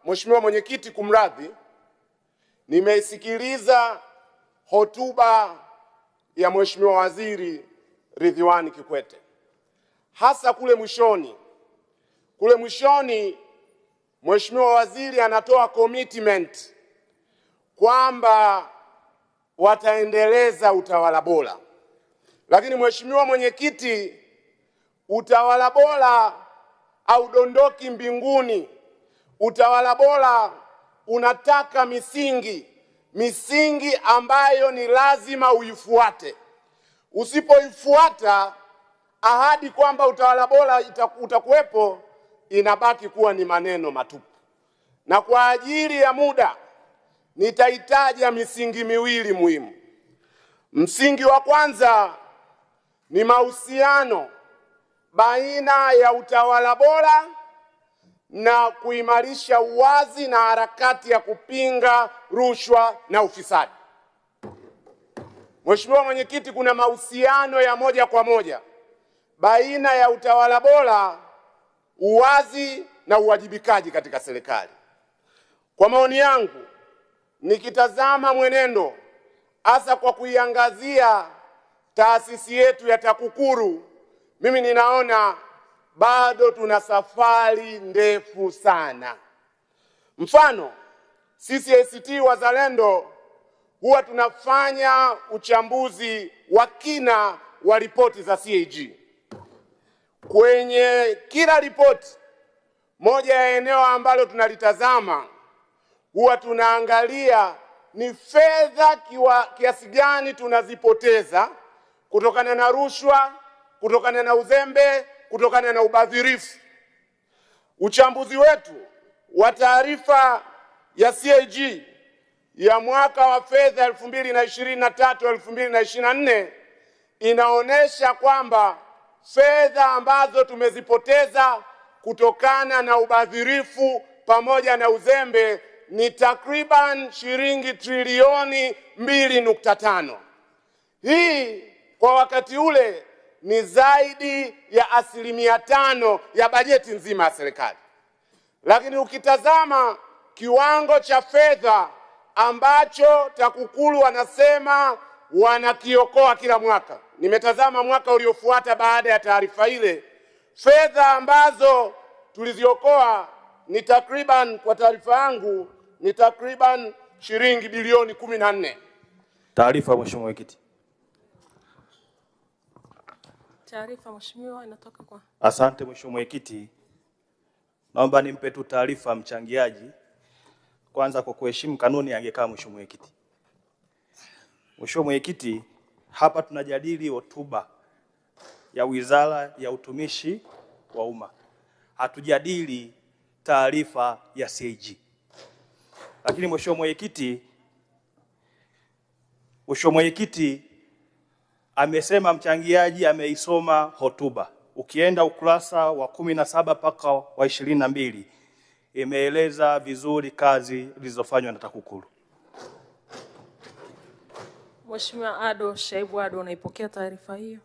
Mheshimiwa Mwenyekiti, kumradhi, nimeisikiliza hotuba ya Mheshimiwa Waziri Ridhiwani Kikwete, hasa kule mwishoni Mheshimiwa Waziri anatoa commitment kwamba wataendeleza utawala bora. Lakini Mheshimiwa Mwenyekiti, utawala bora haudondoki mbinguni. Utawala bora unataka misingi ambayo ni lazima uifuate. Usipoifuata, ahadi kwamba utawala bora utakuwepo inabaki kuwa ni maneno matupu. Na kwa ajili ya muda nitahitaja misingi miwili muhimu. Msingi wa kwanza ni mahusiano baina ya utawala bora na kuimarisha uwazi na harakati ya kupinga rushwa na ufisadi. Mheshimiwa Mwenyekiti, kuna mahusiano ya moja kwa moja baina ya utawala bora, uwazi na uwajibikaji katika serikali. Kwa maoni yangu, nikitazama mwenendo hasa kwa kuiangazia taasisi yetu ya TAKUKURU, mimi ninaona bado tuna safari ndefu sana. Mfano, sisi ACT Wazalendo huwa tunafanya uchambuzi wa kina wa ripoti za CAG. Kwenye kila ripoti, moja ya eneo ambalo tunalitazama huwa tunaangalia ni fedha kiasi gani tunazipoteza kutokana na rushwa, kutokana na uzembe, kutokana na ubadhirifu. Uchambuzi wetu wa taarifa ya CAG ya mwaka wa fedha 2023-2024 inaonesha kwamba fedha ambazo tumezipoteza kutokana na ubadhirifu pamoja na uzembe ni takriban shilingi trilioni 2.5. Hii kwa wakati ule ni zaidi ya 5% ya bajeti nzima ya serikali. Lakini ukitazama kiwango cha fedha ambacho TAKUKURU wanasema wanakiokoa kila mwaka, nimetazama mwaka uliofuata baada ya taarifa ile, fedha ambazo tuliziokoa ni takriban, kwa taarifa yangu, ni takriban shilingi bilioni 14. Taarifa Mheshimiwa Mwenyekiti. Taarifa Mheshimiwa inatoka kwa. Asante Mheshimiwa Mwenyekiti. Naomba nimpe tu taarifa mchangiaji. Kwanza kwa kuheshimu kanuni angekaa Mheshimiwa Mwenyekiti. Mheshimiwa Mwenyekiti, hapa tunajadili hotuba ya Wizara ya Utumishi wa Umma. Hatujadili taarifa ya CAG. Lakini Mheshimiwa Mwenyekiti amesema mchangiaji ameisoma hotuba. Ukienda ukurasa wa 17 mpaka wa 22 imeeleza vizuri kazi zilizofanywa na TAKUKURU. Mheshimiwa Ado Shaibu Ado, unaipokea taarifa hiyo?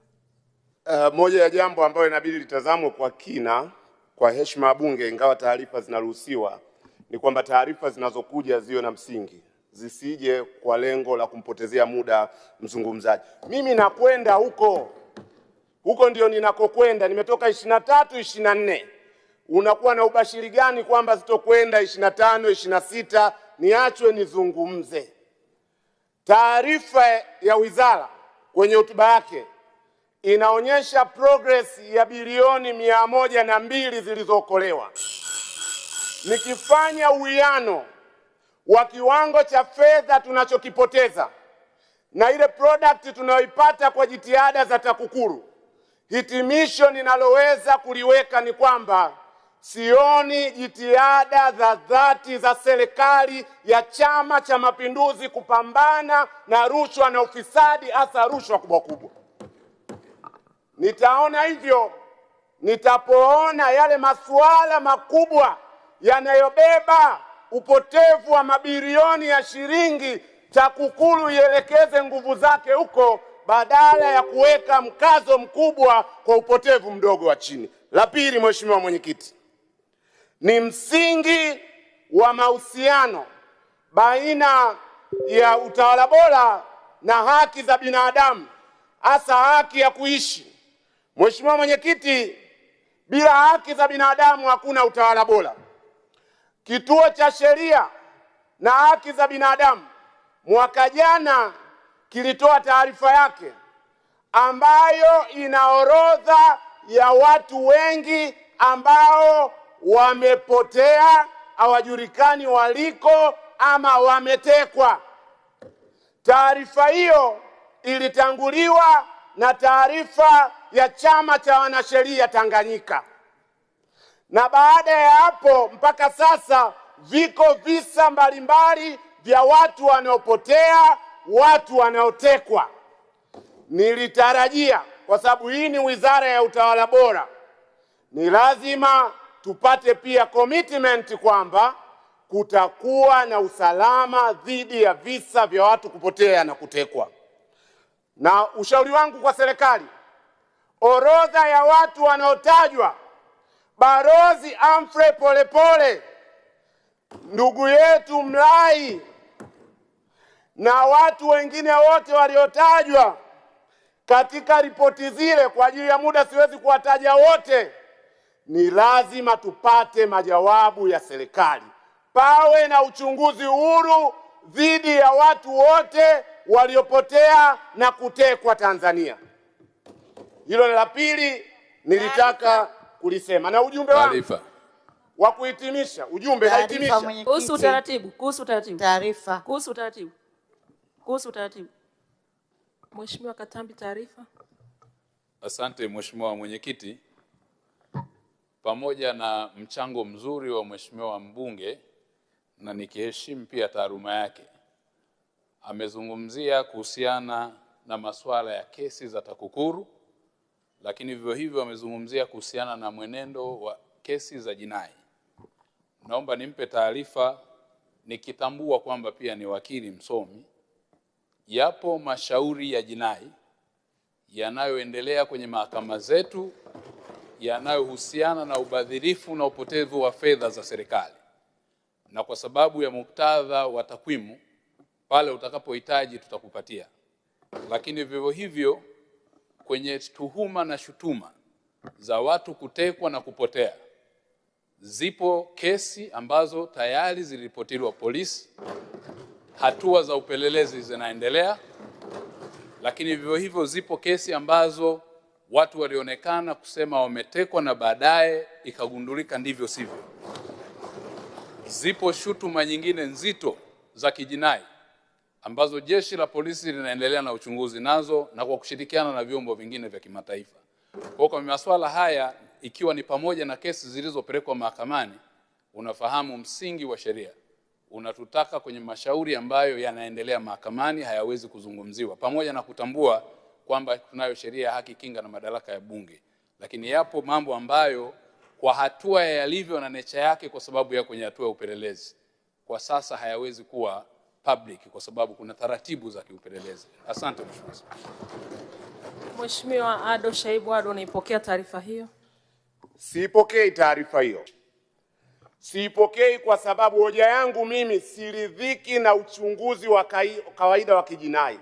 Moja ya jambo ambayo inabidi litazamwe kwa kina kwa heshima ya Bunge, ingawa taarifa zinaruhusiwa, ni kwamba taarifa zinazokuja ziwe na msingi, zisije kwa lengo la kumpotezea muda mzungumzaji. Mimi nakwenda huko ndio ninakokwenda. Nimetoka 23, 24. Unakuwa na ubashiri gani kwamba sitokwenda 25, 26? Niachwe nizungumze. Taarifa ya wizara kwenye hotuba yake inaonyesha progress ya bilioni 102 zilizookolewa. Nikifanya uwiano wa kiwango cha fedha tunachokipoteza na ile product tunayoipata kwa jitihada za TAKUKURU, hitimisho ninaloweza kuliweka ni kwamba sioni jitihada za dhati za serikali ya Chama cha Mapinduzi kupambana na rushwa na ufisadi, hasa rushwa kubwa. Nitaona hivyo nitapoona yale masuala makubwa yanayobeba upotevu wa mabilioni ya shilingi, TAKUKURU ielekeze nguvu zake huko badala ya kuweka mkazo mkubwa kwa upotevu mdogo wa chini. La pili, Mheshimiwa Mwenyekiti, ni msingi wa mahusiano baina ya utawala bora na haki za binadamu, hasa haki ya kuishi. Mheshimiwa Mwenyekiti, bila haki za binadamu hakuna utawala bora. Kituo cha Sheria na Haki za Binadamu mwaka jana kilitoa taarifa yake ambayo ina orodha ya watu wengi ambao wamepotea, hawajulikani waliko ama wametekwa. Taarifa hiyo ilitanguliwa na taarifa ya Chama cha Wanasheria Tanganyika, na baada ya hapo mpaka sasa viko visa mbalimbali vya watu wanaopotea, watu wanaotekwa. Nilitarajia, kwa sababu hii ni Wizara ya Utawala Bora, ni lazima tupate pia commitment kwamba kutakuwa na usalama dhidi ya visa vya watu kupotea na kutekwa. Na ushauri wangu kwa serikali, orodha ya watu wanaotajwa, Balozi Humphrey Polepole, ndugu yetu Mlai na watu wengine wote waliotajwa katika ripoti zile, kwa ajili ya muda siwezi kuwataja wote, ni lazima tupate majawabu ya serikali. Pawe na uchunguzi huru dhidi ya watu wote waliopotea na kutekwa Tanzania. Hilo la pili nilitaka kulisema. Na ujumbe wangu wa kuhitimisha, ujumbe hitimisha kuhusu utaratibu. Mheshimiwa Katambi, taarifa. Asante Mheshimiwa Mwenyekiti. Pamoja na mchango mzuri wa Mheshimiwa mbunge, na nikiheshimu pia taaluma yake, amezungumzia kuhusiana na masuala ya kesi za TAKUKURU, lakini vivyo hivyo amezungumzia kuhusiana na mwenendo wa kesi za jinai. Naomba nimpe taarifa, nikitambua kwamba pia ni wakili msomi, yapo mashauri ya jinai yanayoendelea kwenye mahakama zetu yanayohusiana na ubadhirifu na upotevu wa fedha za serikali. Na kwa sababu ya muktadha wa takwimu, pale utakapohitaji tutakupatia. Lakini vivyo hivyo kwenye tuhuma na shutuma za watu kutekwa na kupotea, zipo kesi ambazo tayari ziliripotiwa polisi, hatua za upelelezi zinaendelea. Lakini vivyo hivyo zipo kesi ambazo watu walionekana kusema wametekwa na baadaye ikagundulika ndivyo sivyo. Zipo shutuma nyingine nzito za kijinai ambazo jeshi la polisi linaendelea na uchunguzi nazo, na kwa kushirikiana na vyombo vingine vya kimataifa. Kwa masuala haya, ikiwa ni pamoja na kesi zilizopelekwa mahakamani, unafahamu msingi wa sheria unatutaka kwenye mashauri ambayo yanaendelea mahakamani hayawezi kuzungumziwa, pamoja na kutambua kwamba tunayo sheria ya haki, kinga na madaraka ya bunge. Lakini yapo mambo ambayo kwa hatua yalivyo na nature yake, kwa sababu ya kwenye hatua ya upelelezi, kwa sasa hayawezi kuwa public kwa sababu kuna taratibu za kiupelelezi. Asante Mheshimiwa. Mheshimiwa Ado Shaibu Ado, unaipokea taarifa hiyo? Siipokei taarifa hiyo. Siipokei kwa sababu hoja yangu mimi siridhiki na uchunguzi wa kawaida wa kijinai.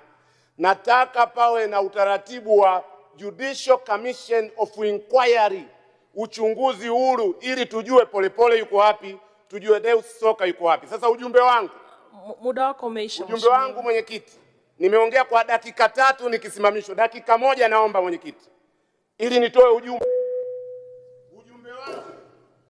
Nataka pawe na utaratibu wa Judicial Commission of Inquiry, uchunguzi huru, ili tujue Polepole yuko wapi, tujue Deus Soka yuko wapi. Sasa ujumbe wangu, muda wako umeisha. Ujumbe wangu Mwenyekiti, nimeongea kwa dakika 3 nikisimamishwa. Dakika 1 naomba Mwenyekiti, ili nitoe ujumbe.